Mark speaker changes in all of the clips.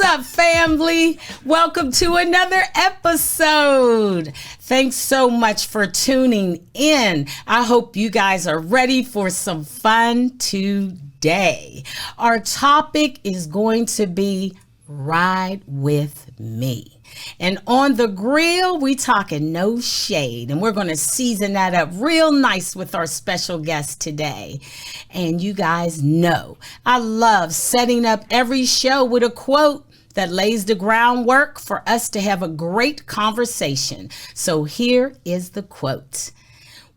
Speaker 1: up, family? Welcome to another episode. Thanks so much for tuning in. I hope you guys are ready for some fun today. Our topic is going to be Ride With Me. And on the grill, we talking no shade, and we're going to season that up real nice with our special guest today. And you guys know I love setting up every show with a quote that lays the groundwork for us to have a great conversation. So here is the quote.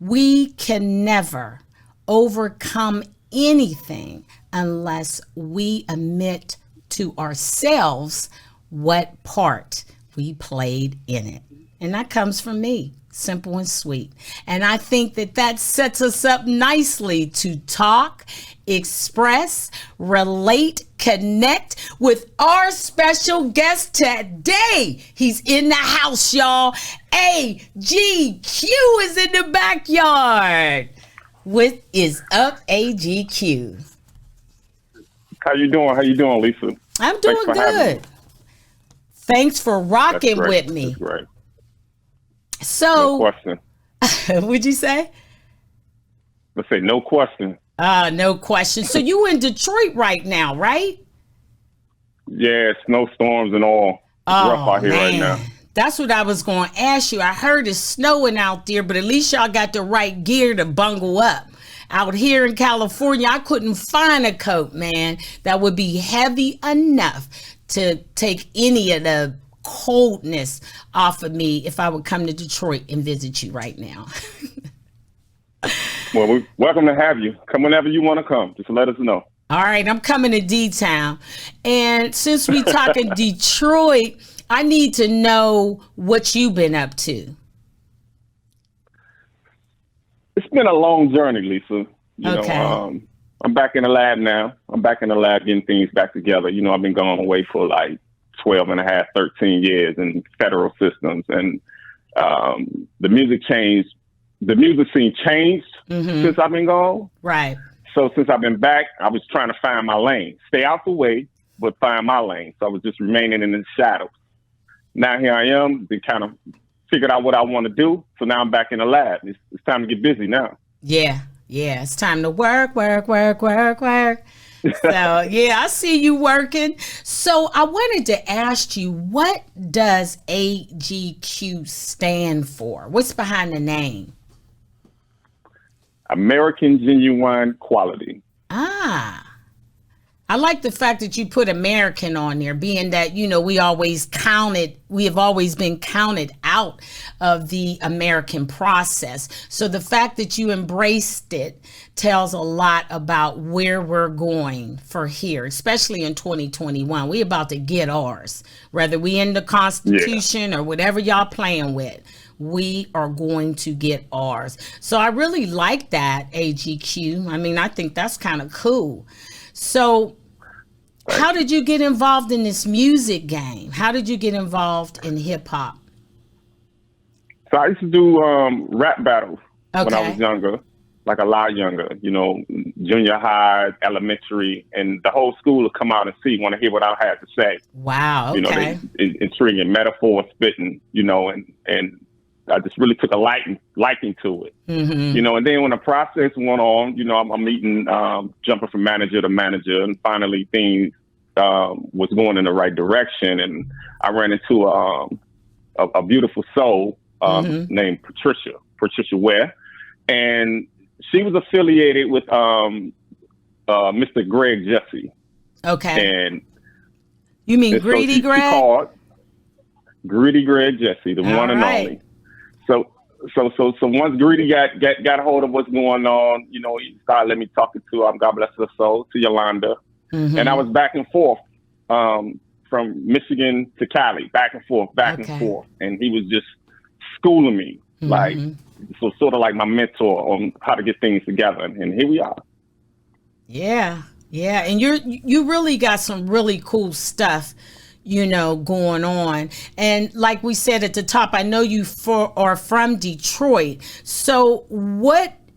Speaker 1: We can never overcome anything unless we admit to ourselves what part we played in it. And that comes from me, simple and sweet. And I think that sets us up nicely to talk, express, relate, connect with our special guest today. He's in the house, y'all. AGQ is in the backyard. What is up, AGQ?
Speaker 2: How you doing, Lisa?
Speaker 1: I'm doing good. Thanks for rocking with me.
Speaker 2: That's great.
Speaker 1: So,
Speaker 2: no question.
Speaker 1: What'd you say?
Speaker 2: Let's say no question.
Speaker 1: No question. So you in Detroit right now, right?
Speaker 2: Yeah, snowstorms and all. It's rough out here right now.
Speaker 1: That's what I was going to ask you. I heard it's snowing out there, but at least y'all got the right gear to bungle up. Out here in California, I couldn't find a coat, man, that would be heavy enough to take any of the coldness off of me if I would come to Detroit and visit you right now.
Speaker 2: Well, we're welcome to have you. Come whenever you want to come. Just let us know.
Speaker 1: All right, I'm coming to D-Town. And since we talking Detroit, I need to know what you've been up to.
Speaker 2: It's been a long journey, Lisa. You know, I'm back in the lab now. I'm back in the lab getting things back together. You know, I've been going away for like 12 and a half, 13 years in federal systems. And the music changed. The music scene changed since I've been gone.
Speaker 1: Right.
Speaker 2: So since I've been back, I was trying to find my lane. Stay out the way, but find my lane. So I was just remaining in the shadows. Now here I am. They kind of figured out what I want to do. So now I'm back in the lab. It's time to get busy now.
Speaker 1: Yeah. It's time to work. So, yeah, I see you working. So I wanted to ask you, what does AGQ stand for? What's behind the name?
Speaker 2: American Genuine Quality.
Speaker 1: I like the fact that you put American on there, being that, you know, we have always been counted out of the American process. So the fact that you embraced it tells a lot about where we're going for here, especially in 2021. We about to get ours, whether we in the Constitution or whatever y'all playing with. We are going to get ours. So I really like that, AGQ. I mean, I think that's kind of cool. So how did you get involved in this music game? How did you get involved in hip hop?
Speaker 2: So I used to do rap battles when I was younger, like a lot younger, you know, junior high, elementary, and the whole school would come out and want to hear what I had to say.
Speaker 1: Wow. Okay.
Speaker 2: You know, intriguing metaphor, spitting, you know, and I just really took a liking to it, you know, and then when the process went on, you know, I'm meeting, jumping from manager to manager, and finally things was going in the right direction. And I ran into a beautiful soul named Patricia Ware, and she was affiliated with Mr. Greg Jesse.
Speaker 1: Okay.
Speaker 2: And
Speaker 1: you mean Greedy Greg?
Speaker 2: She called Greedy Greg Jesse, the one and only. So once Greedy got a hold of what's going on, you know, he started letting me talk to God bless her soul, to Yolanda. And I was back and forth from Michigan to Cali, back and forth. And he was just schooling me, like, so sort of like my mentor on how to get things together. And here we are. Yeah.
Speaker 1: And you really got some really cool stuff, you know, going on. And like we said at the top, I know you are from Detroit. So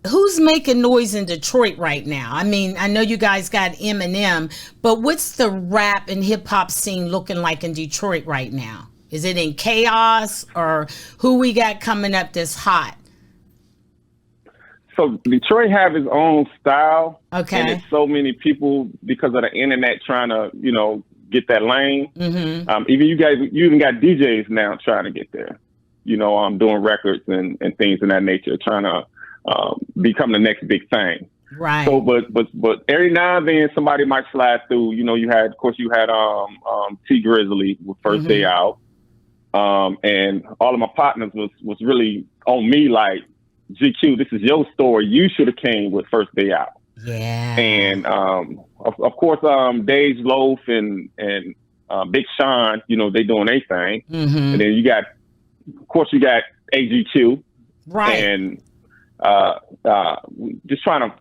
Speaker 1: who's making noise in Detroit right now? I mean, I know you guys got Eminem, but what's the rap and hip hop scene looking like in Detroit right now? Is it in chaos, or who we got coming up that's hot?
Speaker 2: So Detroit have its own style.
Speaker 1: Okay.
Speaker 2: And it's so many people because of the internet trying to, get that lane. Even you even got DJs now trying to get there. Doing records and things in that nature, trying to become the next big thing.
Speaker 1: Right.
Speaker 2: So, but every now and then somebody might slide through. You had T Grizzly with First Day Out, and all of my partners was really on me like, GQ, this is your story. You should have came with First Day Out.
Speaker 1: Yeah.
Speaker 2: And of course, Dage Loaf and Big Sean, they doing their thing. And then you got AGQ.
Speaker 1: Right.
Speaker 2: And just trying to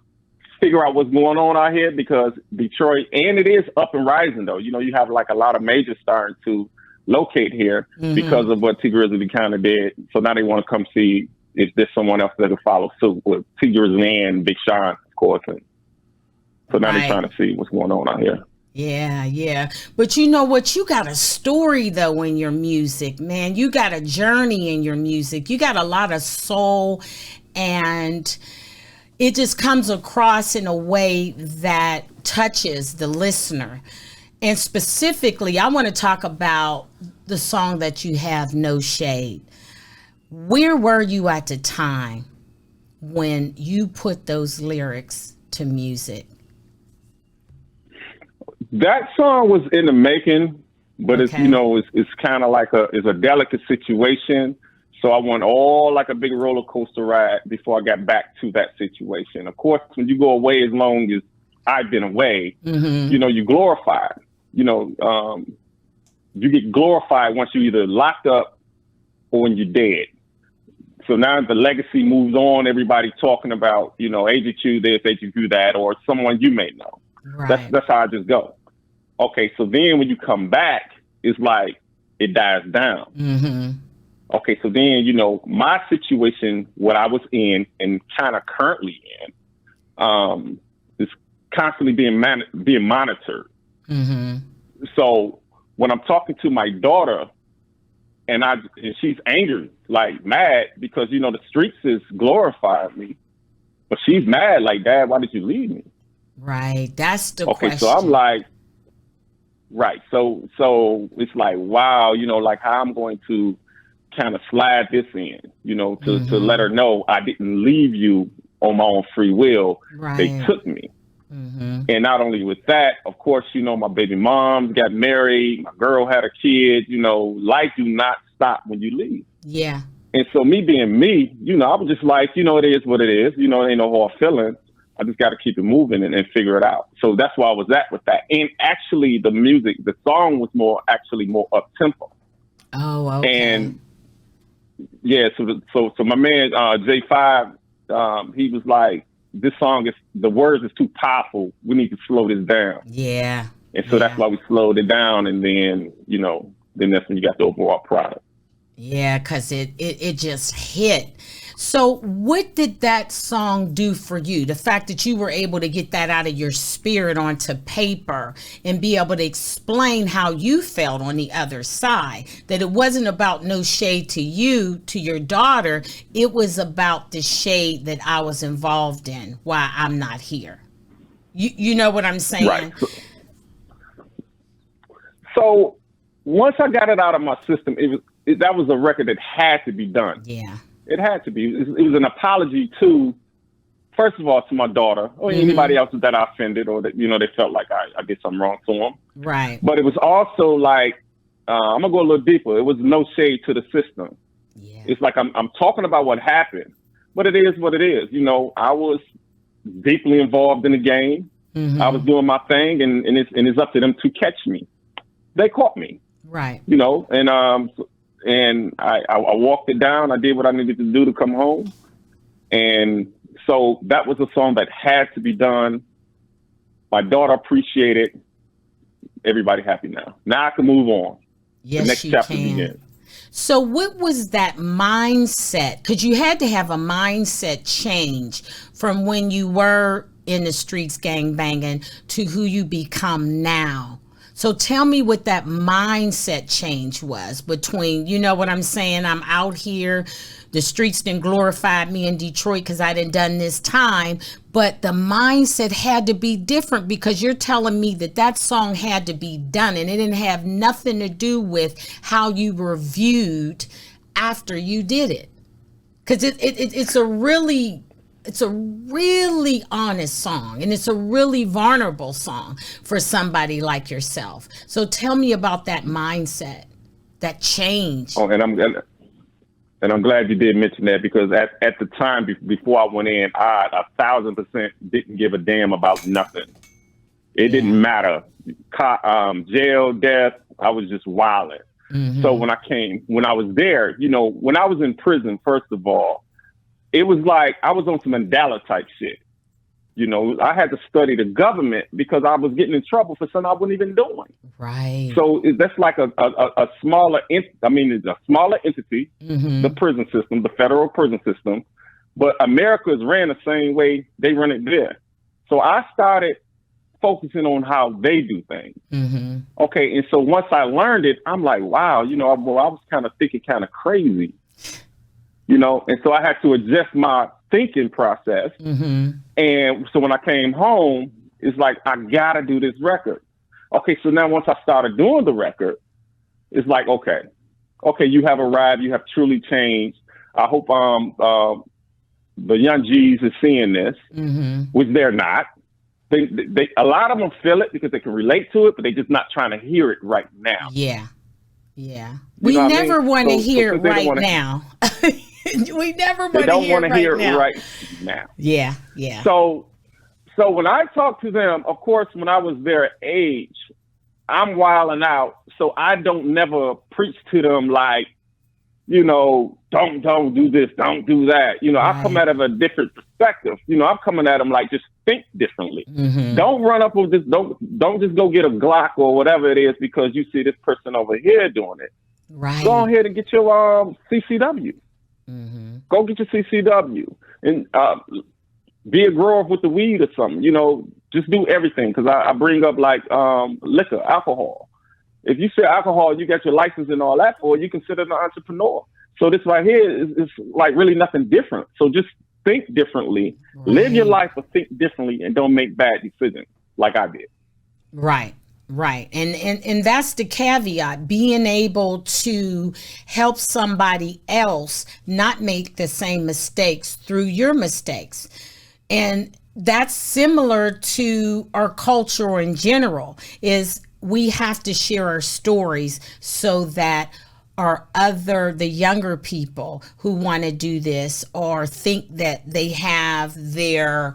Speaker 2: figure out what's going on out here, because Detroit, and it is up and rising though. You have like a lot of majors starting to locate here because of what T Grizzly kind of did. So now they want to come see if there's someone else that will follow suit with T Grizzly and Big Sean, of course. And so now they're trying to see what's going on out here.
Speaker 1: Yeah. But you know what? You got a story, though, in your music, man. You got a journey in your music. You got a lot of soul, and it just comes across in a way that touches the listener. And specifically, I want to talk about the song that you have, No Shade. Where were you at the time when you put those lyrics to music?
Speaker 2: That song was in the making, but it's kind of like it's a delicate situation. So I went all like a big roller coaster ride before I got back to that situation. Of course, when you go away as long as I've been away, you glorified. You get glorified once you're either locked up or when you're dead. So now the legacy moves on. Everybody talking about, AGQ this, AGQ that, or someone you may know. Right. That's how I just go. Okay, so then when you come back, it's like it dies down. Okay, so then, my situation, what I was in and kind of currently in, is constantly being monitored. So when I'm talking to my daughter, and she's angry, like mad, because, the streets has glorified me. But she's mad, like, Dad, why did you leave me?
Speaker 1: Right. That's the
Speaker 2: question.
Speaker 1: Okay,
Speaker 2: so I'm like, right. So it's like, wow, like how I'm going to kind of slide this in, to let her know I didn't leave you on my own free will.
Speaker 1: Right.
Speaker 2: They took me. And not only with that, of course, my baby moms got married, my girl had a kid, life do not stop when you leave.
Speaker 1: Yeah.
Speaker 2: And so me being me, I was just like, it is what it is. It ain't no hard feeling. I just got to keep it moving and figure it out. So that's where I was at with that. And actually the song was more up tempo.
Speaker 1: Oh, okay.
Speaker 2: And yeah, so my man, J5, he was like, this song the words is too powerful. We need to slow this down.
Speaker 1: Yeah.
Speaker 2: And so that's why we slowed it down. And then, then that's when you got the overall product.
Speaker 1: Yeah, because it just hit. So what did that song do for you? The fact that you were able to get that out of your spirit onto paper and be able to explain how you felt on the other side, that it wasn't about no shade to you, to your daughter. It was about the shade that I was involved in while I'm not here. You know what I'm saying?
Speaker 2: Right. So once I got it out of my system, that was a record that had to be done.
Speaker 1: Yeah.
Speaker 2: It had to be. It was an apology first of all, to my daughter or anybody else that I offended or that, they felt like I did something wrong to them.
Speaker 1: Right.
Speaker 2: But it was also like, I'm going to go a little deeper. It was no shade to the system.
Speaker 1: Yeah.
Speaker 2: It's like I'm talking about what happened, but it is what it is. I was deeply involved in the game. I was doing my thing, and it's up to them to catch me. They caught me.
Speaker 1: Right.
Speaker 2: And I walked it down. I did what I needed to do to come home. And so that was a song that had to be done. My daughter appreciated it. Everybody happy now. Now I can move on.
Speaker 1: Yes,
Speaker 2: the next
Speaker 1: you
Speaker 2: chapter
Speaker 1: can.
Speaker 2: begins.
Speaker 1: So what was that mindset? Because you had to have a mindset change from when you were in the streets gang banging to who you become now. So tell me what that mindset change was between, you know what I'm saying? I'm out here, the streets didn't glorify me in Detroit because I didn't done this time, but the mindset had to be different because you're telling me that that song had to be done and it didn't have nothing to do with how you were viewed after you did it. Because it's a really honest song, and it's a really vulnerable song for somebody like yourself. So tell me about that mindset, that change.
Speaker 2: Oh, and I'm glad you did mention that, because at the time before I went in, I 1,000% didn't give a damn about nothing. It didn't matter. Jail, death, I was just wilding. Mm-hmm. So when I was there, you know, when I was in prison, first of all, it was like I was on some Mandela type shit. You know, I had to study the government because I was getting in trouble for something I wasn't even doing.
Speaker 1: Right.
Speaker 2: So that's like a smaller, it's a smaller entity, mm-hmm. the prison system, the federal prison system. But America is ran the same way they run it there. So I started focusing on how they do things. Mm-hmm. Okay. And so once I learned it, I'm like, wow, you know, I was kind of thinking kind of crazy. You know, and so I had to adjust my thinking process. Mm-hmm. And so when I came home, it's like, I got to do this record. Okay, so now once I started doing the record, it's like, okay, you have arrived. You have truly changed. I hope the young G's is seeing this, mm-hmm. which they're not. They a lot of them feel it because they can relate to it, but they're just not trying to hear it right now.
Speaker 1: Yeah. We never want to hear it right now. We never want to hear it right now. Yeah.
Speaker 2: So when I talk to them, of course, when I was their age, I'm wilding out. So I don't never preach to them like, you know, don't do this, don't do that. You know, right. I come at it a different perspective. You know, I'm coming at them like, just think differently. Mm-hmm. Don't run up with this. Don't just go get a Glock or whatever it is because you see this person over here doing it.
Speaker 1: Right.
Speaker 2: Go ahead and get your CCW. Mm-hmm. Go get your CCW and be a grower with the weed or something. You know, just do everything, because I bring up like liquor, alcohol. If you sell alcohol, you got your license and all that, or you consider an entrepreneur. So this right here is like really nothing different. So just think differently, right. Live your life, but think differently, and don't make bad decisions like I did.
Speaker 1: Right. And that's the caveat, being able to help somebody else not make the same mistakes through your mistakes. And that's similar to our culture in general, is we have to share our stories so that the younger people who want to do this or think that they have their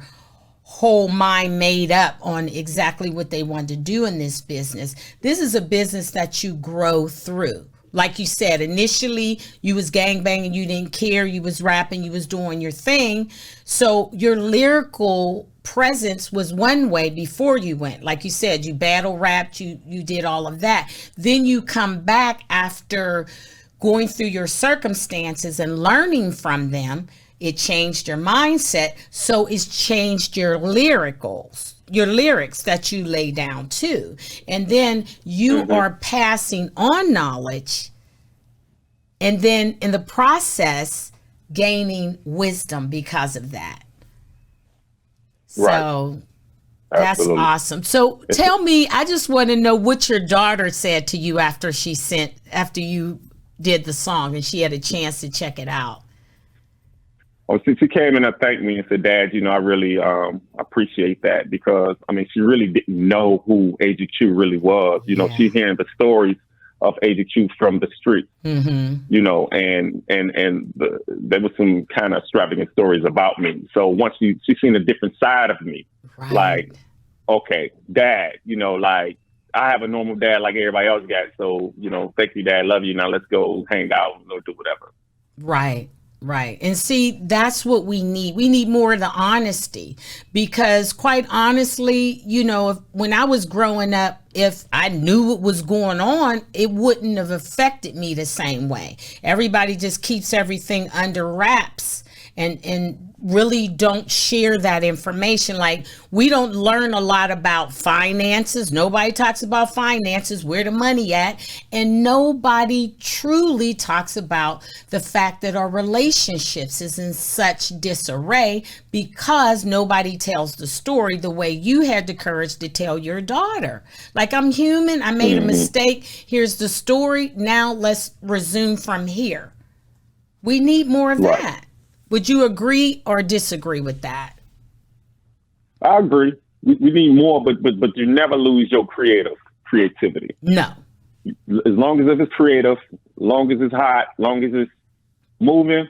Speaker 1: whole mind made up on exactly what they want to do in this business. This is a business that you grow through. Like you said, initially you was gangbanging, you didn't care, you was rapping, you was doing your thing. So your lyrical presence was one way before you went. Like you said, you battle rapped, you did all of that. Then you come back after going through your circumstances and learning from them. It changed your mindset, so it's changed your lyrics that you lay down too. And then you mm-hmm. are passing on knowledge, and then in the process, gaining wisdom because of that.
Speaker 2: Right.
Speaker 1: So that's awesome. So tell me, I just want to know what your daughter said to you after you did the song and she had a chance to check it out.
Speaker 2: Oh, she came in and thanked me and said, Dad, you know, I really appreciate that, because, I mean, she really didn't know who AGQ really was. You know, she's hearing the stories of AGQ from the street, mm-hmm. you know, and there was some kind of extravagant stories about me. So once she's seen a different side of me, right. Like, okay, Dad, you know, like, I have a normal dad like everybody else got. So, you know, thank you, Dad. Love you. Now let's go hang out and go do whatever.
Speaker 1: Right. Right. And see, that's what we need. We need more of the honesty because quite honestly, when I was growing up, if I knew what was going on, it wouldn't have affected me the same way. Everybody just keeps everything under wraps and really don't share that information. Like, we don't learn a lot about finances. Nobody talks about finances, where the money at, and nobody truly talks about the fact that our relationships is in such disarray because nobody tells the story the way you had the courage to tell your daughter. Like, I'm human, I made a mistake, here's the story, now let's resume from here. We need more of that. Would you agree or disagree with that?
Speaker 2: I agree. We need more, but you never lose your creativity.
Speaker 1: No.
Speaker 2: As long as it's creative, as long as it's hot, as long as it's moving,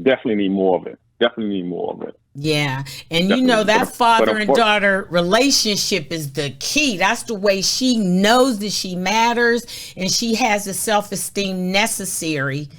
Speaker 2: definitely need more of it. Definitely need more of it.
Speaker 1: Yeah. And that father and daughter relationship is the key. That's the way she knows that she matters and she has the self-esteem necessary.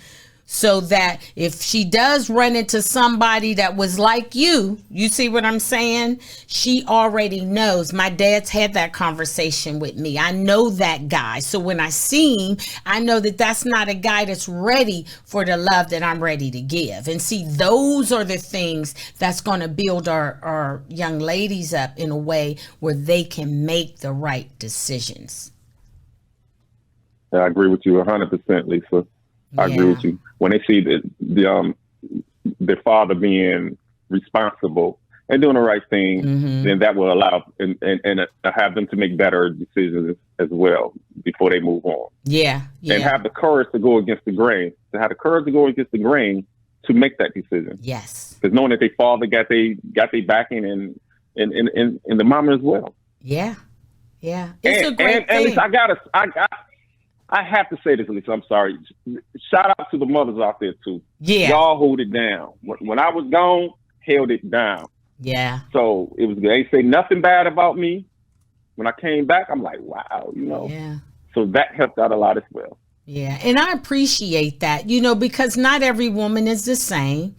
Speaker 1: So that if she does run into somebody that was like you see what I'm saying? She already knows. My dad's had that conversation with me. I know that guy. So when I see him, I know that that's not a guy that's ready for the love that I'm ready to give. And see, those are the things that's going to build our young ladies up in a way where they can make the right decisions.
Speaker 2: I agree with you 100%, Lisa. I agree with you. When they see their father being responsible and doing the right thing, then that will allow and have them to make better decisions as well before they move on.
Speaker 1: Yeah.
Speaker 2: And have the courage to go against the grain. To have the courage to go against the grain to make that decision.
Speaker 1: Yes.
Speaker 2: Because knowing that their father got their backing and the mama as well.
Speaker 1: Yeah. Yeah. It's a great thing.
Speaker 2: And I have to say this, Lisa. I'm sorry. Shout out to the mothers out there too.
Speaker 1: Yeah,
Speaker 2: y'all hold it down. When I was gone, held it down.
Speaker 1: Yeah.
Speaker 2: So it was good. They say nothing bad about me. When I came back, I'm like, wow,
Speaker 1: Yeah.
Speaker 2: So that helped out a lot as well.
Speaker 1: Yeah, and I appreciate that, because not every woman is the same.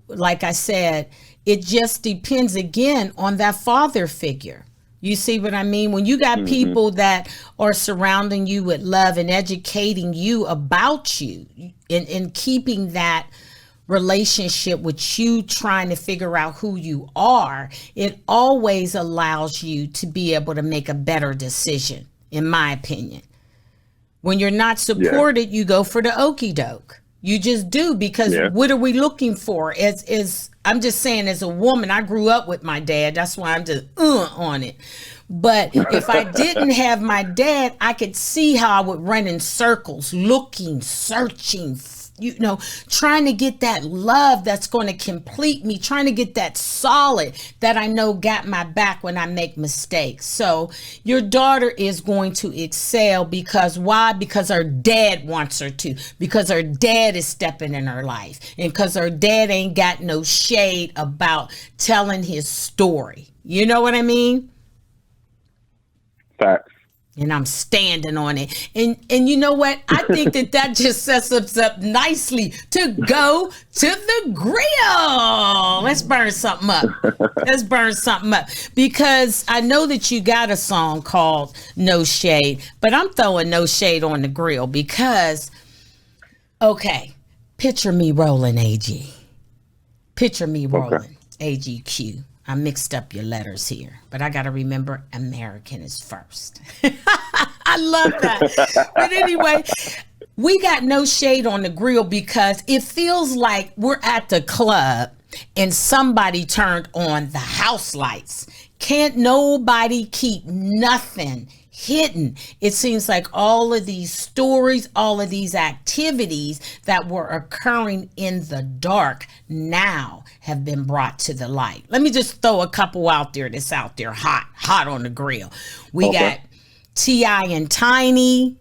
Speaker 1: Like I said, it just depends again on that father figure. You see what I mean? When you got people that are surrounding you with love and educating you about you and keeping that relationship with you trying to figure out who you are, it always allows you to be able to make a better decision, in my opinion. When you're not supported, you go for the okie doke. You just do, because what are we looking for? I'm just saying, as a woman, I grew up with my dad. That's why I'm just on it. But if I didn't have my dad, I could see how I would run in circles, looking, searching, trying to get that love that's going to complete me, trying to get that solid that I know got my back when I make mistakes. So your daughter is going to excel because why? Because her dad wants her to, because her dad is stepping in her life, and because her dad ain't got no shade about telling his story. You know what I mean?
Speaker 2: Facts.
Speaker 1: And I'm standing on it. And you know what? I think that just sets us up nicely to go to the grill. Let's burn something up. Because I know that you got a song called No Shade, but I'm throwing no shade on the grill because, okay, picture me rolling AG. Picture me rolling AGQ. I mixed up your letters here, but I got to remember American is first. I love that. But anyway, we got no shade on the grill because it feels like we're at the club and somebody turned on the house lights. Can't nobody keep nothing hidden. It seems like all of these stories, all of these activities that were occurring in the dark now have been brought to the light. Let me just throw a couple out there that's out there hot on the grill. We got T.I. and Tiny.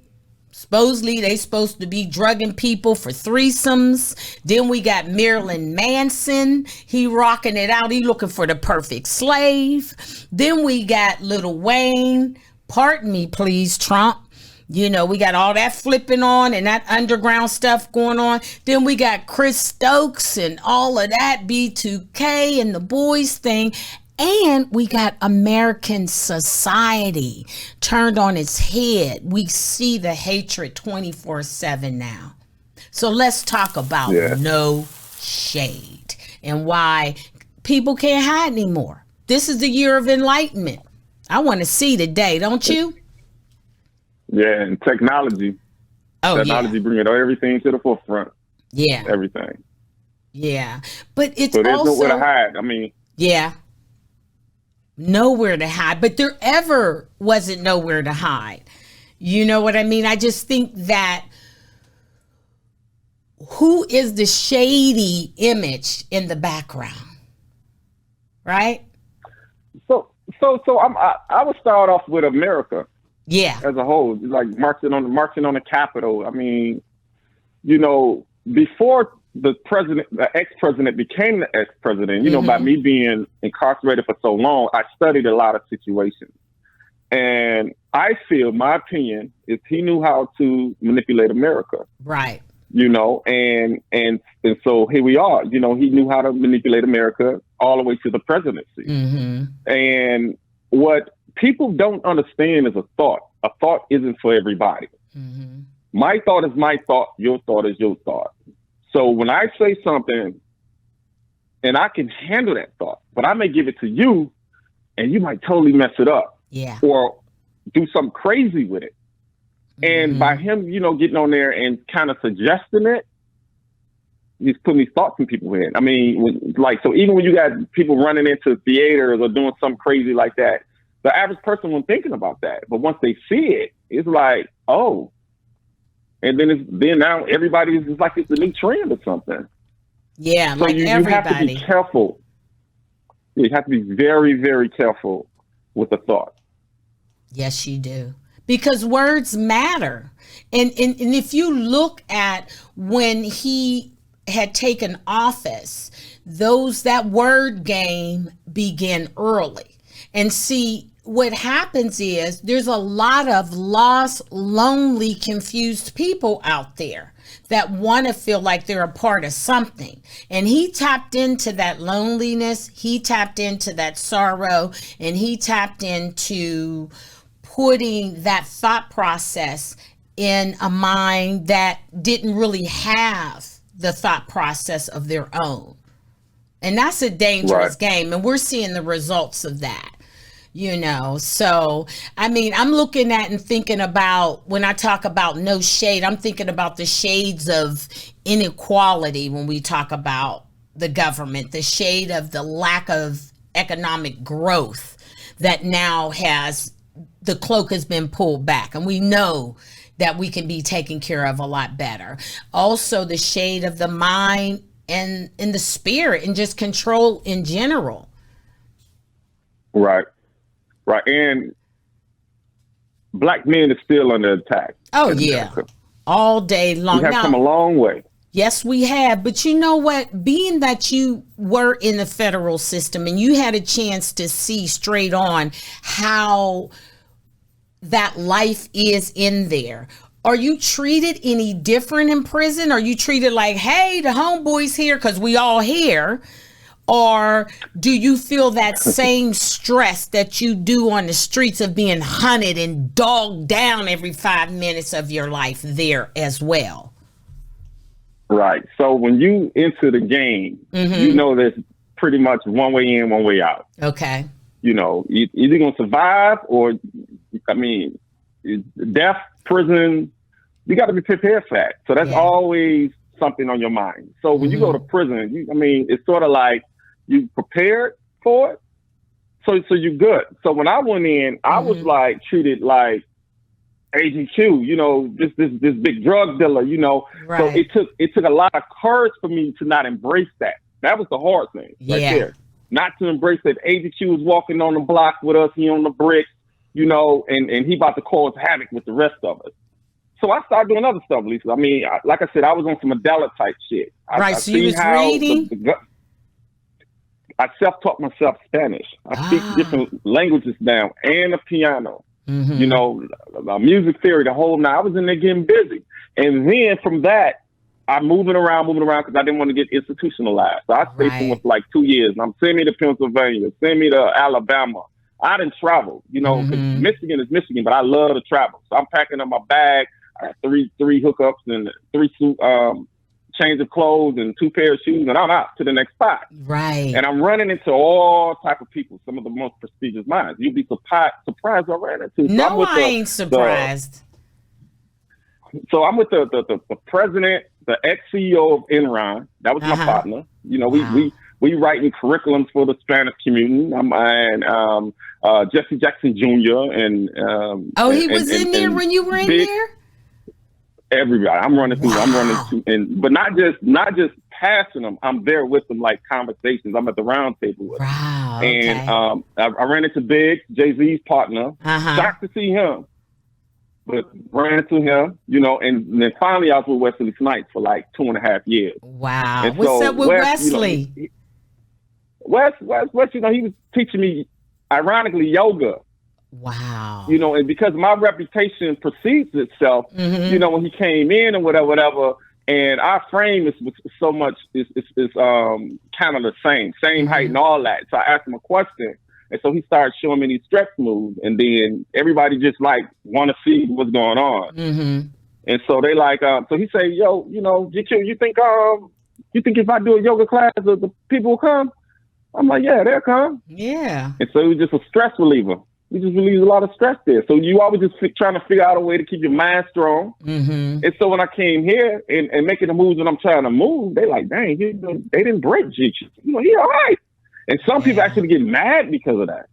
Speaker 1: Supposedly they supposed to be drugging people for threesomes. Then we got Marilyn Manson. He rocking it out. He looking for the perfect slave. Then we got Lil Wayne. Pardon me, please, Trump. You know, we got all that flipping on and that underground stuff going on. Then we got Chris Stokes and all of that B2K and the boys thing. And we got American society turned on its head. We see the hatred 24/7 now. So let's talk about no shade and why people can't hide anymore. This is the year of enlightenment. I want to see today, don't you?
Speaker 2: Yeah, and technology. Technology bringing everything to the forefront.
Speaker 1: Yeah.
Speaker 2: Everything.
Speaker 1: Yeah. But it's
Speaker 2: so there's
Speaker 1: also
Speaker 2: nowhere to hide. I mean.
Speaker 1: Yeah. Nowhere to hide. But there ever wasn't nowhere to hide. You know what I mean? I just think that who is the shady image in the background? Right? So
Speaker 2: I would start off with America.
Speaker 1: Yeah.
Speaker 2: As a whole, like marching on the Capitol. I mean, you know, before the ex-president became the ex-president, you know, by me being incarcerated for so long, I studied a lot of situations. And I feel, my opinion, is he knew how to manipulate America.
Speaker 1: Right.
Speaker 2: You know, and so here we are. You know, he knew how to manipulate America all the way to the presidency. And what people don't understand is a thought. A thought isn't for everybody. My thought is my thought. Your thought is your thought. So when I say something and I can handle that thought, but I may give it to you and you might totally mess it up.
Speaker 1: Yeah.
Speaker 2: Or do something crazy with it. And by him, you know, getting on there and kind of suggesting it, he's putting these thoughts in people's head. I mean, so even when you got people running into theaters or doing something crazy like that, the average person wasn't thinking about that. But once they see it, it's like, oh. And then now everybody is like it's a new trend or something.
Speaker 1: Yeah,
Speaker 2: so you have to be careful. You have to be very, very careful with the thought.
Speaker 1: Yes, you do. Because words matter. And if you look at when he had taken office, that word game began early. And see, what happens is there's a lot of lost, lonely, confused people out there that want to feel like they're a part of something. And he tapped into that loneliness. He tapped into that sorrow, and he tapped into putting that thought process in a mind that didn't really have the thought process of their own. And that's a dangerous game. And we're seeing the results of that, you know. So, I mean, I'm looking at and thinking about, when I talk about no shade, I'm thinking about the shades of inequality when we talk about the government, the shade of the lack of economic growth that now the cloak has been pulled back, and we know that we can be taken care of a lot better. Also, the shade of the mind and the spirit and just control in general.
Speaker 2: Right. And Black men are still under attack.
Speaker 1: Oh, yeah. All day long.
Speaker 2: We have come a long way.
Speaker 1: Yes, we have. But you know what? Being that you were in the federal system and you had a chance to see straight on how that life is in there, are you treated any different in prison? Are you treated like, hey, the homeboy's here because we all here? Or do you feel that same stress that you do on the streets of being hunted and dogged down every 5 minutes of your life there as well?
Speaker 2: Right. So when you enter the game, you know there's pretty much one way in, one way out.
Speaker 1: Okay.
Speaker 2: You know, either going to survive or, I mean, death, prison, you got to be prepared for that. So that's always something on your mind. So when you go to prison, it's sort of like you prepared for it. So you're good. So when I went in, I was like treated like Agent Q, you know, this big drug dealer, you know. Right. So it took a lot of courage for me to not embrace that. That was the hard thing right there. Not to embrace that Agent Q was walking on the block with us, he on the bricks, you know, and he about to cause havoc with the rest of us. So I started doing other stuff, Lisa. I mean, like I said, I was on some Mandela type shit.
Speaker 1: So you was reading?
Speaker 2: I self-taught myself Spanish. I speak different languages now and the piano. you know, music theory, the whole night. I was in there getting busy. And then from that, I'm moving around because I didn't want to get institutionalized. So I stayed somewhere for like 2 years. And I'm send me to Pennsylvania, send me to Alabama. I didn't travel, you know, because Michigan is Michigan, but I love to travel. So I'm packing up my bag. I got three hookups and 3 change of clothes and 2 pairs of shoes, and I'm out to the next spot.
Speaker 1: Right.
Speaker 2: And I'm running into all type of people, some of the most prestigious minds. You'd be surprised I ran into.
Speaker 1: No, I ain't surprised.
Speaker 2: So I'm with the president, the ex-CEO of Enron. That was my partner. You know, we writing curriculums for the Spanish community. And Jesse Jackson Jr. and
Speaker 1: he was in there when you were in there?
Speaker 2: Everybody. I'm running through, but not just passing them. I'm there with them, like conversations. I'm at the round table with them.
Speaker 1: Wow. Okay.
Speaker 2: And I ran into Biggs, Jay-Z's partner. Shocked to see him. But ran into him, you know, and then finally I was with Wesley Snipes for like 2.5 years.
Speaker 1: Wow. And what's up with Wesley?
Speaker 2: You know, Wes, you know, he was teaching me, ironically, yoga.
Speaker 1: Wow.
Speaker 2: You know, and because my reputation precedes itself, you know, when he came in and whatever, and our frame is so much is kind of the same height and all that. So I asked him a question. And so he started showing me these stretch moves, and then everybody just like want to see what's going on. And so they like, so he say, yo, you know, GQ, you think if I do a yoga class, the people will come? I'm like, yeah, they'll come.
Speaker 1: Yeah.
Speaker 2: And so it was just a stress reliever. We just relieve a lot of stress there. So you always just trying to figure out a way to keep your mind strong. And so when I came here and making the moves that I'm trying to move, they like, dang, they didn't break GQ. You know, he all right. And some people actually get mad because of that.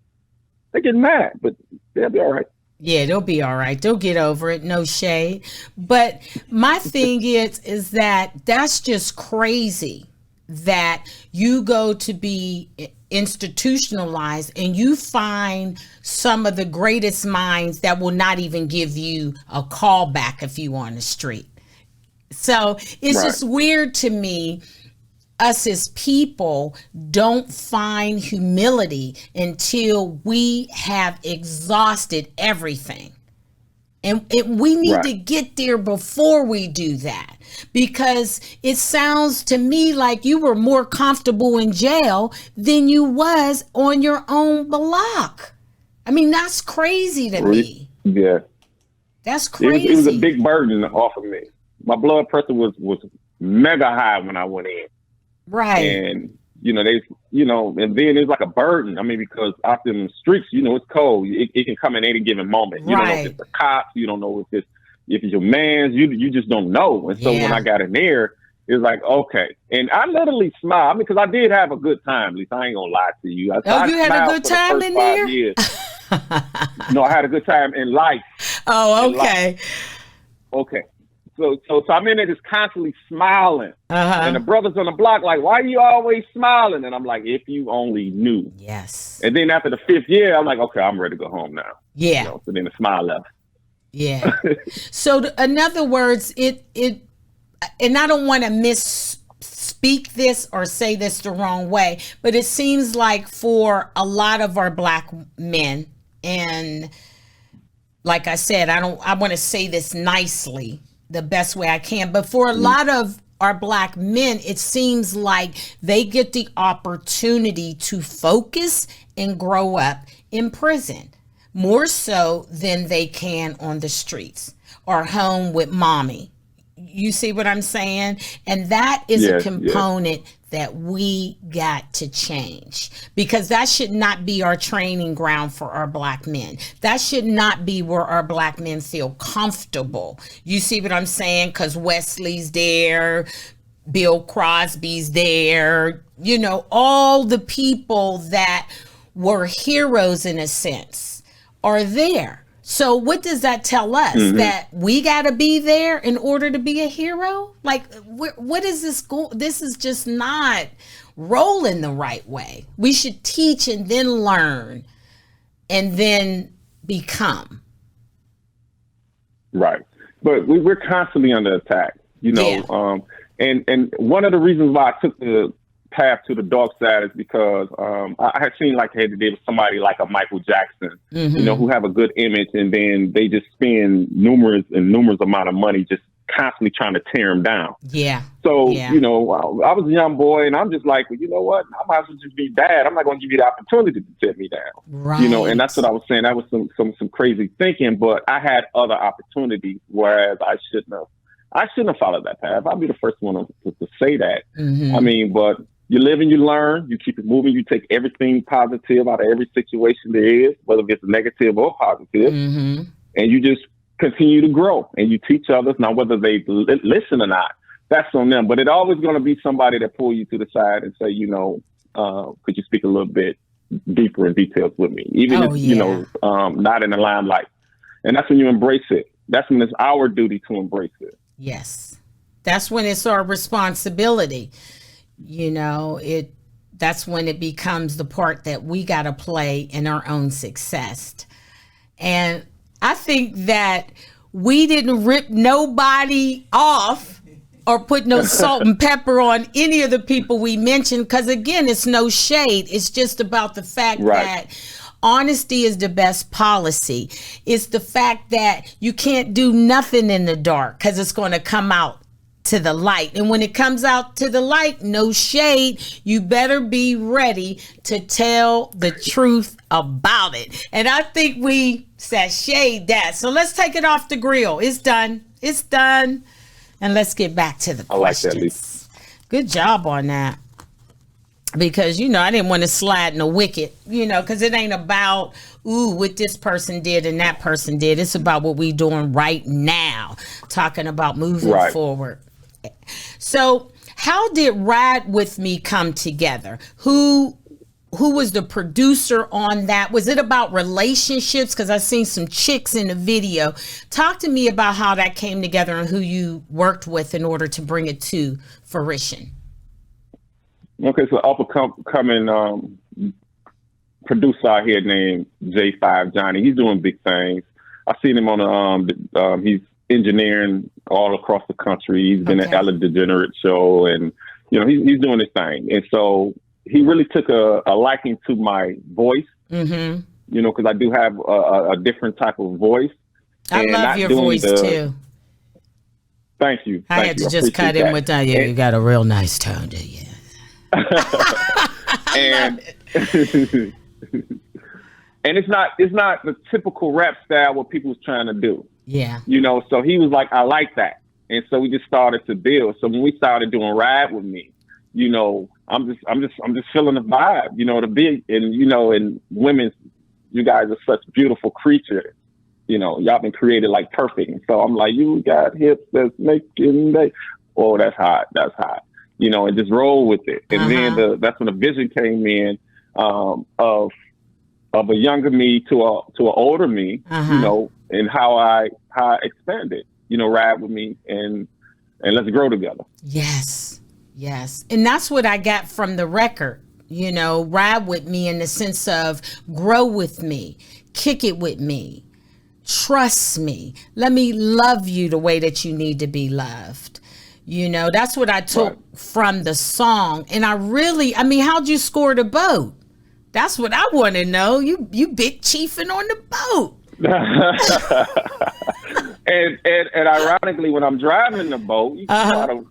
Speaker 2: They get mad, but they'll be all right.
Speaker 1: Yeah, they'll be all right. They'll get over it. No shade. But my thing is that that's just crazy that you go to be institutionalized and you find some of the greatest minds that will not even give you a call back if you on the street. So it's just weird to me. Us as people don't find humility until we have exhausted everything. And we need to get there before we do that, because it sounds to me like you were more comfortable in jail than you was on your own block. I mean, that's crazy to me.
Speaker 2: Yeah.
Speaker 1: That's crazy.
Speaker 2: It was a big burden off of me. My blood pressure was mega high when I went in.
Speaker 1: Right.
Speaker 2: And, you know, and then it's like a burden. I mean, because out in the streets, you know, it's cold. It can come in any given moment. You don't know if it's the cops. You don't know if it's your man. You just don't know. And so when I got in there, it was like, okay. And I literally smiled. I mean, because I did have a good time. At least I ain't going to lie to you.
Speaker 1: You had a good time in there?
Speaker 2: No, I had a good time in life.
Speaker 1: Oh, okay.
Speaker 2: Okay. So I'm in there just constantly smiling. And the brothers on the block like, why are you always smiling? And I'm like, if you only knew.
Speaker 1: Yes.
Speaker 2: And then after the 5th year, I'm like, okay, I'm ready to go home now.
Speaker 1: Yeah.
Speaker 2: You know, so then the smile left.
Speaker 1: Yeah. So in other words, it and I don't want to misspeak this or say this the wrong way, but it seems like for a lot of our Black men, and like I said, I want to say this nicely, the best way I can. But for a lot of our Black men, it seems like they get the opportunity to focus and grow up in prison more so than they can on the streets or home with mommy. You see what I'm saying? And that is a component that we got to change, because that should not be our training ground for our Black men. That should not be where our Black men feel comfortable. You see what I'm saying? Because Wesley's there, Bill Crosby's there, you know, all the people that were heroes in a sense are there. So what does that tell us? That we got to be there in order to be a hero? Like, what is this? This is just not rolling the right way. We should teach and then learn and then become.
Speaker 2: Right. But we're constantly under attack, you know. And one of the reasons why I took the path to the dark side is because I had seen like had to deal with somebody like a Michael Jackson, you know, who have a good image, and then they just spend numerous amount of money just constantly trying to tear him down.
Speaker 1: Yeah.
Speaker 2: So, you know, I was a young boy, and I'm just like, well, you know what? I might as well just be bad. I'm not going to give you the opportunity to tear me down.
Speaker 1: Right.
Speaker 2: You know, and that's what I was saying. That was some crazy thinking, but I had other opportunities, whereas I shouldn't have followed that path. I'll be the first one to say that. I mean, but you live and you learn. You keep it moving. You take everything positive out of every situation there is, whether it's negative or positive, and you just continue to grow, and you teach others. Now, whether they listen or not, that's on them. But it's always going to be somebody that pull you to the side and say, you know, could you speak a little bit deeper in details with me, even if you know, not in the limelight. And that's when you embrace it. That's when it's our duty to embrace it.
Speaker 1: Yes, that's when it's our responsibility. You know, that's when it becomes the part that we got to play in our own success. And I think that we didn't rip nobody off or put no salt and pepper on any of the people we mentioned, because again, it's no shade. It's just about the fact that honesty is the best policy. It's the fact that you can't do nothing in the dark because it's going to come out to the light. And when it comes out to the light, no shade, you better be ready to tell the truth about it. And I think we sashayed that. So let's take it off the grill. It's done. It's done. And let's get back to the questions.
Speaker 2: I like that,
Speaker 1: Good job on that. Because, you know, I didn't want to slide in the wicket, you know, because it ain't about, what this person did and that person did. It's about what we doing right now, talking about moving forward. So how did Ride With Me come together? Who was the producer on that? Was it about relationships? Because I've seen some chicks in the video. Talk to me about how that came together and who you worked with in order to bring it to fruition.
Speaker 2: Okay, so up-and-coming producer out here named J5 Johnny. He's doing big things. I've seen him on he's engineering all across the country. He's been at Ellen DeGeneres show, and you know he's doing his thing. And so he really took a liking to my voice. You know, because I do have a different type of voice.
Speaker 1: I love your voice too.
Speaker 2: Thank you.
Speaker 1: I had to just cut in with that. Yeah, you got a real nice tone to you.
Speaker 2: And and it's not the typical rap style what people was trying to do.
Speaker 1: Yeah.
Speaker 2: You know, so he was like, I like that. And so we just started to build. So when we started doing Ride With Me, you know, I'm just feeling the vibe, you know, the big, and you know, and women, you guys are such beautiful creatures. You know, y'all been created like perfect. And so I'm like, you got hips that's making they, oh, that's hot. That's hot. You know, and just roll with it. And then that's when the vision came in of a younger me to an older me, you know, and how I expanded, you know, Ride With Me and let's grow together.
Speaker 1: Yes. Yes. And that's what I got from the record, you know, Ride With Me in the sense of grow with me, kick it with me, trust me, let me love you the way that you need to be loved. You know, that's what I took from the song. And I mean, how'd you score the boat? That's what I want to know. You big chiefing on the boat. and ironically, when I'm driving the boat, I'm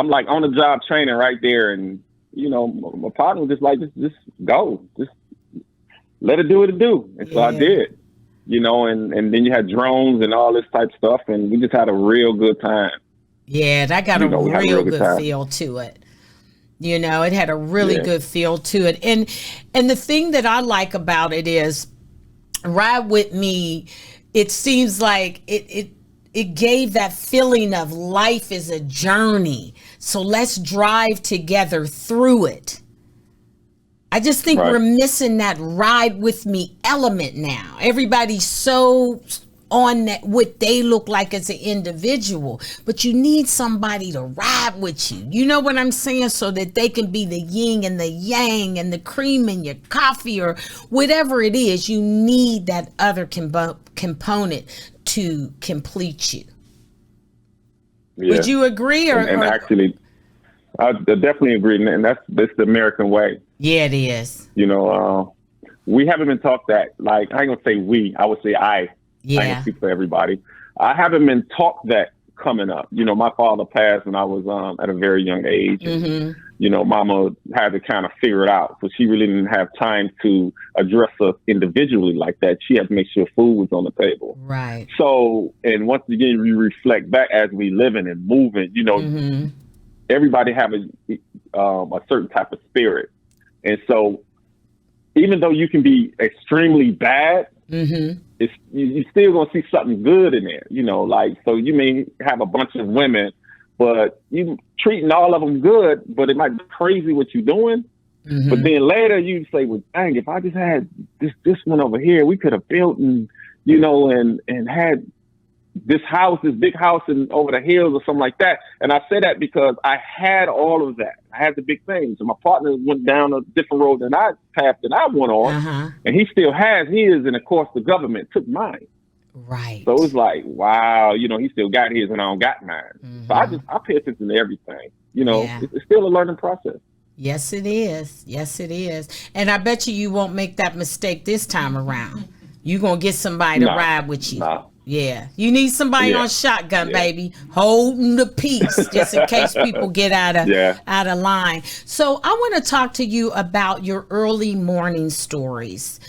Speaker 1: like on the job training right there. And, you know, my partner was just like, just go. Just let it do what it do. And so I did, you know, and then you had drones and all this type of stuff. And we just had a real good time. Yeah, that got a real good feel to it. You know, it had a really good feel to it. And the thing that I like about it is Ride With Me, it seems like it gave that feeling of life is a journey. So let's drive together through it. I just think we're missing that ride with me element now. Everybody's so on that what they look like as an individual, but you need somebody to ride with you. You know what I'm saying? So that they can be the yin and the yang and the cream in your coffee or whatever it is. You need that other component to complete you. Yeah. Would you agree?
Speaker 2: And actually, I definitely agree, and that's the American way.
Speaker 1: Yeah, it is.
Speaker 2: You know, we haven't been taught that. Like, I ain't gonna say we. I would say I. I ain't gonna speak for everybody. I haven't been taught that coming up. You know, my father passed when I was at a very young age. And, you know, mama had to kind of figure it out. So she really didn't have time to address us individually like that. She had to make sure food was on the table.
Speaker 1: Right.
Speaker 2: So, and once again, we reflect back as we living and moving, you know, everybody have a certain type of spirit. And so even though you can be extremely bad, you still gonna see something good in there, you know. Like, so you may have a bunch of women, but you treating all of them good, but it might be crazy what you're doing. But then later you say, well, dang, if I just had this one over here, we could have built and, you know, and had this big house and over the hills or something like that. And I say that because I had all of that. I had the big things. And my partner went down a different road than I went on. And he still has his. And of course, the government took mine.
Speaker 1: Right.
Speaker 2: So it was like, wow, you know, he still got his and I don't got mine. So I pay attention to everything. You know, it's still a learning process.
Speaker 1: Yes, it is. Yes, it is. And I bet you won't make that mistake this time around. You're going to get somebody to ride with you. Yeah. You need somebody on shotgun, baby, holding the peace just in case people get out of line. So I want to talk to you about your early morning stories.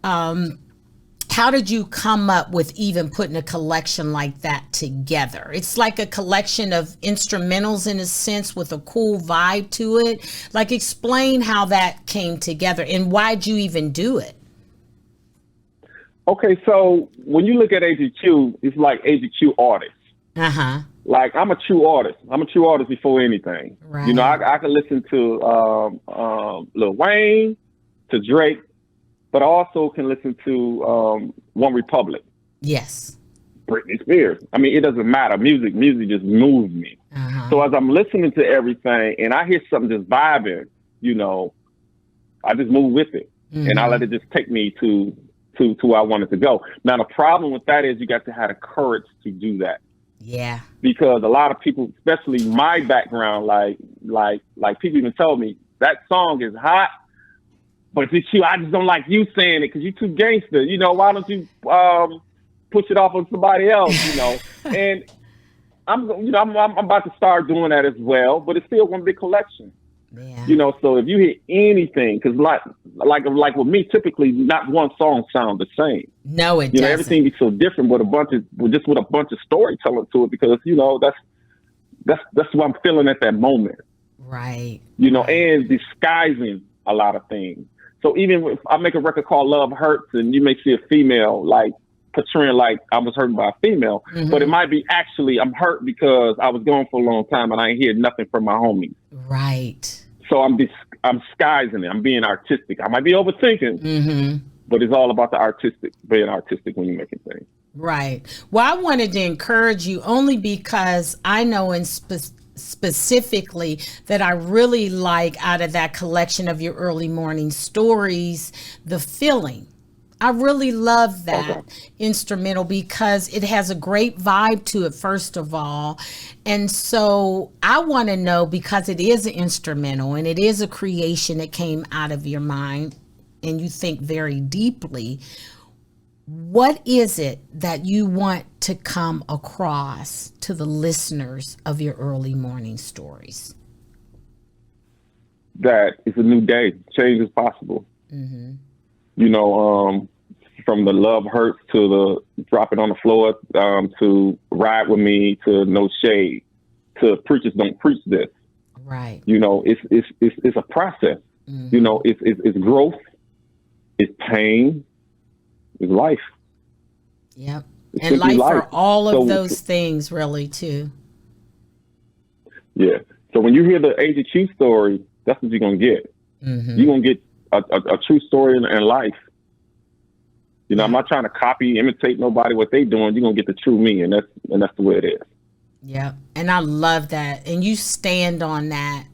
Speaker 1: How did you come up with even putting a collection like that together? It's like a collection of instrumentals in a sense with a cool vibe to it. Like, explain how that came together and why'd you even do it?
Speaker 2: Okay, so when you look at AGQ, it's like AGQ artists. Like, I'm a true artist. I'm a true artist before anything. Right. You know, I can listen to Lil Wayne, to Drake, but I also can listen to One Republic.
Speaker 1: Yes.
Speaker 2: Britney Spears. I mean, it doesn't matter. Music just moves me. So as I'm listening to everything and I hear something just vibing, you know, I just move with it. And I let it just take me to where I wanted to go. Now, the problem with that is you got to have the courage to do that.
Speaker 1: Yeah.
Speaker 2: Because a lot of people, especially my background, like people even told me that song is hot, but it's you. I just don't like you saying it because you're too gangster. You know, why don't you push it off on somebody else? You know, and I'm about to start doing that as well, but it's still one big collection. Yeah. You know, so if you hear anything, because like with me, typically not one song sounds the same.
Speaker 1: No, it doesn't.
Speaker 2: You know, everything is so different with a bunch of storytelling to it, because you know that's what I'm feeling at that moment.
Speaker 1: Right.
Speaker 2: You know, and disguising a lot of things. So even if I make a record called Love Hurts, and you may see a female like portraying like I was hurt by a female, but it might be actually I'm hurt because I was gone for a long time and I ain't hear nothing from my homies.
Speaker 1: Right.
Speaker 2: So I'm disguising it. I'm being artistic. I might be overthinking, but it's all about being artistic when you're making things.
Speaker 1: Right. Well, I wanted to encourage you only because I know specifically that I really like out of that collection of your early morning stories, the feeling. I really love that instrumental because it has a great vibe to it, first of all. And so I want to know, because it is an instrumental and it is a creation that came out of your mind and you think very deeply, what is it that you want to come across to the listeners of your early morning stories?
Speaker 2: That it's a new day. Change is possible. You know, from the Love Hurts to the Drop It on the Floor, to Ride With Me, to No Shade, to Preachers Don't Preach This.
Speaker 1: Right.
Speaker 2: You know, it's a process. You know, it's growth, it's pain, it's life.
Speaker 1: Yep. And life for all of those things, really, too.
Speaker 2: Yeah. So when you hear the AGQ story, that's what you're going to get. You're going to get a true story in life. You know, I'm not trying to copy, imitate nobody, what they doing. You're going to get the true me, and that's the way it is.
Speaker 1: Yeah. And I love that. And you stand on that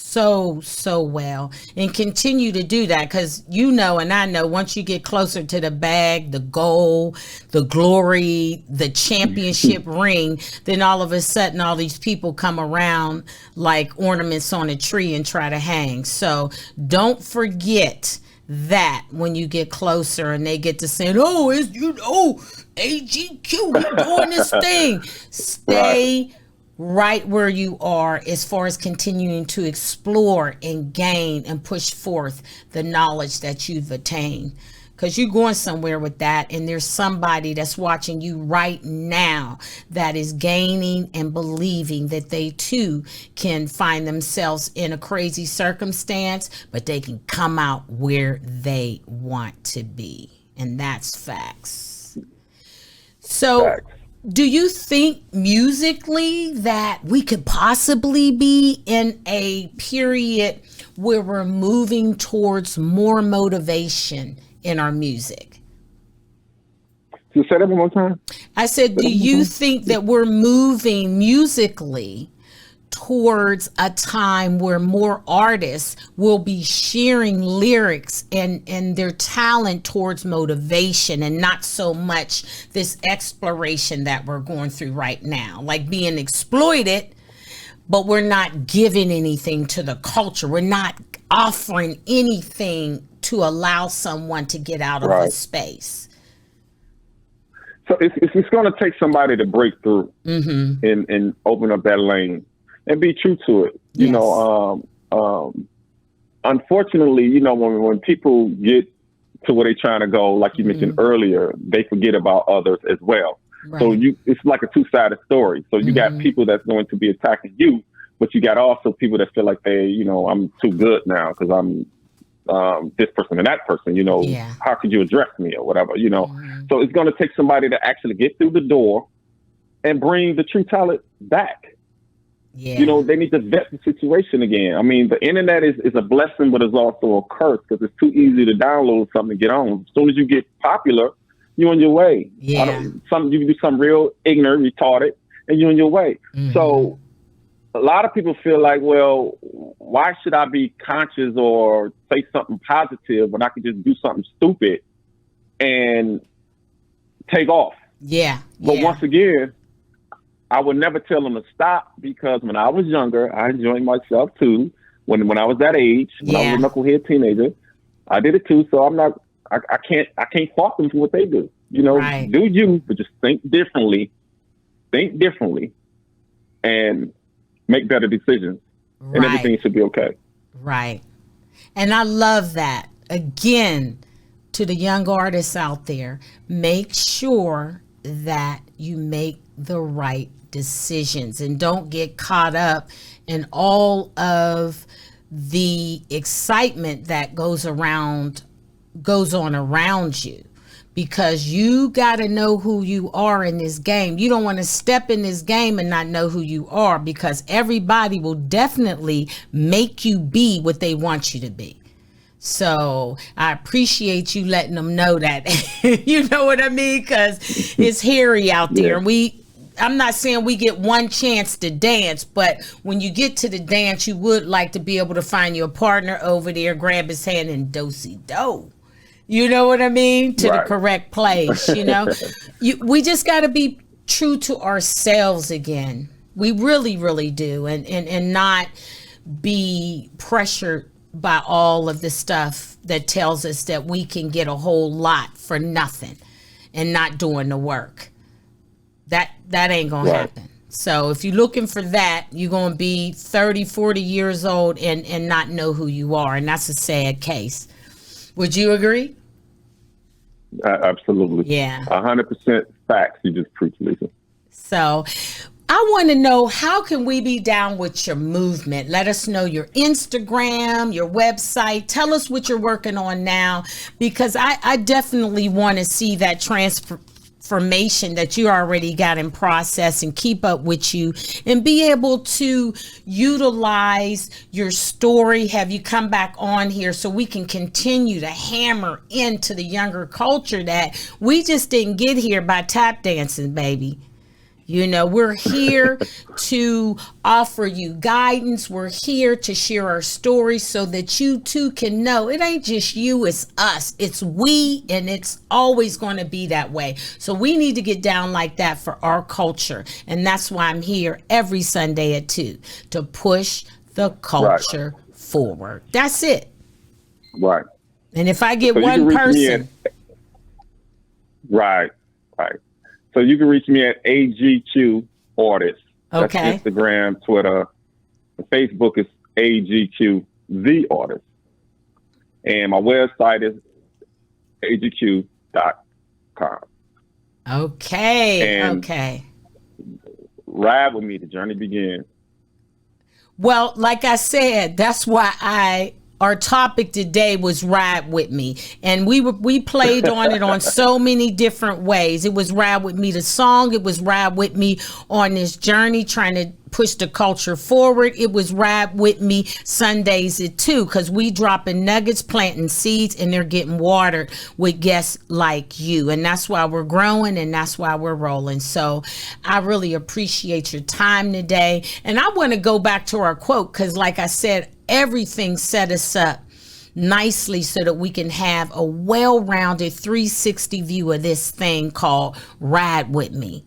Speaker 1: so well, and continue to do that, because you know, and I know, once you get closer to the bag, the goal, the glory, the championship ring, then all of a sudden all these people come around like ornaments on a tree and try to hang. So don't forget that when you get closer and they get to saying, oh, it's, you know, AGQ, you're doing this thing. Stay right where you are as far as continuing to explore and gain and push forth the knowledge that you've attained, because you're going somewhere with that, and there's somebody that's watching you right now that is gaining and believing that they too can find themselves in a crazy circumstance, but they can come out where they want to be. And that's facts. So facts. Do you think musically that we could possibly be in a period where we're moving towards more motivation in our music?
Speaker 2: You say that one more time?
Speaker 1: I said, do you think that we're moving musically towards a time where more artists will be sharing lyrics and their talent towards motivation, and not so much this exploration that we're going through right now, like being exploited, but we're not giving anything to the culture. We're not offering anything to allow someone to get out of a space.
Speaker 2: So it's going to take somebody to break through and open up that lane and be true to it. You know, unfortunately, you know, when people get to where they're trying to go, like you mentioned earlier, they forget about others as well. Right. So it's like a two-sided story. So you got people that's going to be attacking you, but you got also people that feel like I'm too good now because I'm this person and that person, you know, how could you address me or whatever, you know? So it's going to take somebody to actually get through the door and bring the true talent back. You know, they need to vet the situation again. I mean, the internet is a blessing, but it's also a curse, because it's too easy to download something and get on. As soon as you get popular, you're on your way. You can do something real ignorant, retarded, and you're on your way. So a lot of people feel like, well, why should I be conscious or say something positive when I can just do something stupid and take off? But once again, I would never tell them to stop, because when I was younger, I enjoyed myself too. When I was that age, when I was a knucklehead teenager, I did it too. So I can't fault them for what they do. You know, do you, but just think differently, and make better decisions, and everything should be okay.
Speaker 1: Right. And I love that. Again, to the young artists out there, make sure that you make the right decisions and don't get caught up in all of the excitement that goes on around you, because you got to know who you are in this game. You don't want to step in this game and not know who you are, because everybody will definitely make you be what they want you to be. So I appreciate you letting them know that. You know what I mean? Because it's hairy out there. And I'm not saying we get one chance to dance, but when you get to the dance, you would like to be able to find your partner over there, grab his hand, and do-si-do. You know what I mean? To the correct place, you know? We just got to be true to ourselves again. We really, really do. And not be pressured by all of the stuff that tells us that we can get a whole lot for nothing and not doing the work. That ain't gonna happen. So if you're looking for that, you're gonna be 30, 40 years old and not know who you are, and that's a sad case. Would you agree?
Speaker 2: Absolutely. 100% facts. You just preach, Lisa.
Speaker 1: So I want to know, how can we be down with your movement? Let us know your Instagram, your website. Tell us what you're working on now, because I definitely want to see that transformation that you already got in process, and keep up with you and be able to utilize your story, have you come back on here so we can continue to hammer into the younger culture that we just didn't get here by tap dancing, baby. You know, we're here to offer you guidance. We're here to share our stories so that you too can know it ain't just you, it's us. It's we, and it's always going to be that way. So we need to get down like that for our culture. And that's why I'm here every Sunday at 2 to push the culture forward. That's it.
Speaker 2: Right.
Speaker 1: And if I get
Speaker 2: so
Speaker 1: one person.
Speaker 2: Right. So you can reach me at AGQ Artist.
Speaker 1: Okay.
Speaker 2: That's Instagram, Twitter. Facebook is AGQ The Artist. And my website is agq.com.
Speaker 1: Okay.
Speaker 2: And
Speaker 1: okay.
Speaker 2: Ride with me. The journey begins.
Speaker 1: Well, like I said, that's why our topic today was Ride With Me. And we played on it on so many different ways. It was Ride With Me, the song. It was Ride With Me on this journey, trying to push the culture forward. It was Ride With Me Sundays at 2, because we dropping nuggets, planting seeds, and they're getting watered with guests like you. And that's why we're growing, and that's why we're rolling. So I really appreciate your time today. And I want to go back to our quote, because like I said, everything set us up nicely so that we can have a well-rounded 360 view of this thing called Ride With Me.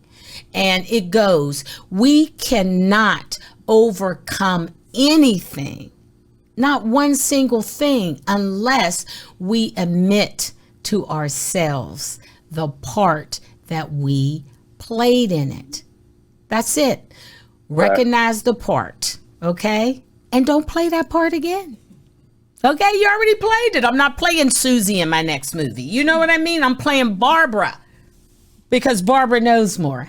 Speaker 1: And it goes, we cannot overcome anything, not one single thing, unless we admit to ourselves the part that we played in it. That's it. Recognize the part, okay? And don't play that part again. Okay, you already played it. I'm not playing Susie in my next movie. You know what I mean? I'm playing Barbara because Barbara knows more.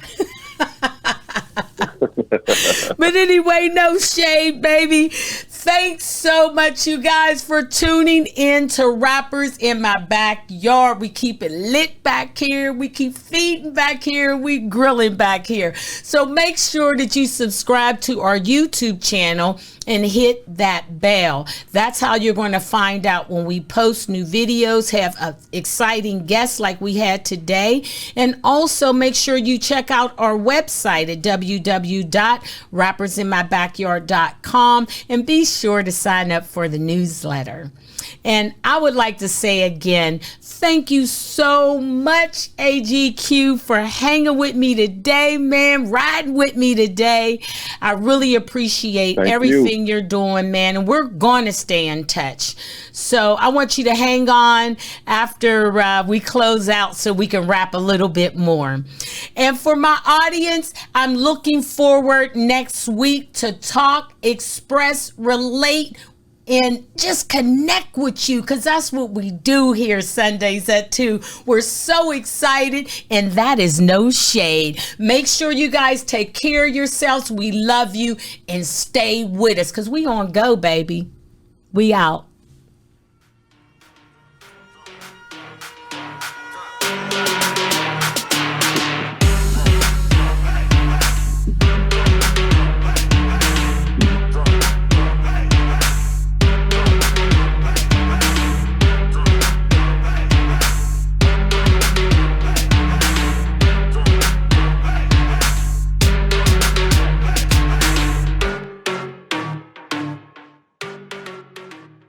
Speaker 1: But anyway, no shade, baby. Thanks so much, you guys, for tuning in to Rappers in My Backyard. We keep it lit back here. We keep feeding back here. We grilling back here. So make sure that you subscribe to our YouTube channel and hit that bell. That's how you're going to find out when we post new videos, have exciting guests like we had today. And also make sure you check out our website at www.rappersinmybackyard.com and be sure to sign up for the newsletter. And I would like to say again, thank you so much, AGQ, for hanging with me today, man, riding with me today. I really appreciate everything you're doing, man, and we're going to stay in touch. So I want you to hang on after we close out so we can rap a little bit more. And for my audience, I'm looking forward next week to talk, express, relate, and just connect with you, because that's what we do here Sundays at 2. We're so excited, and that is no shade. Make sure you guys take care of yourselves. We love you, and stay with us, because we on go, baby. We out.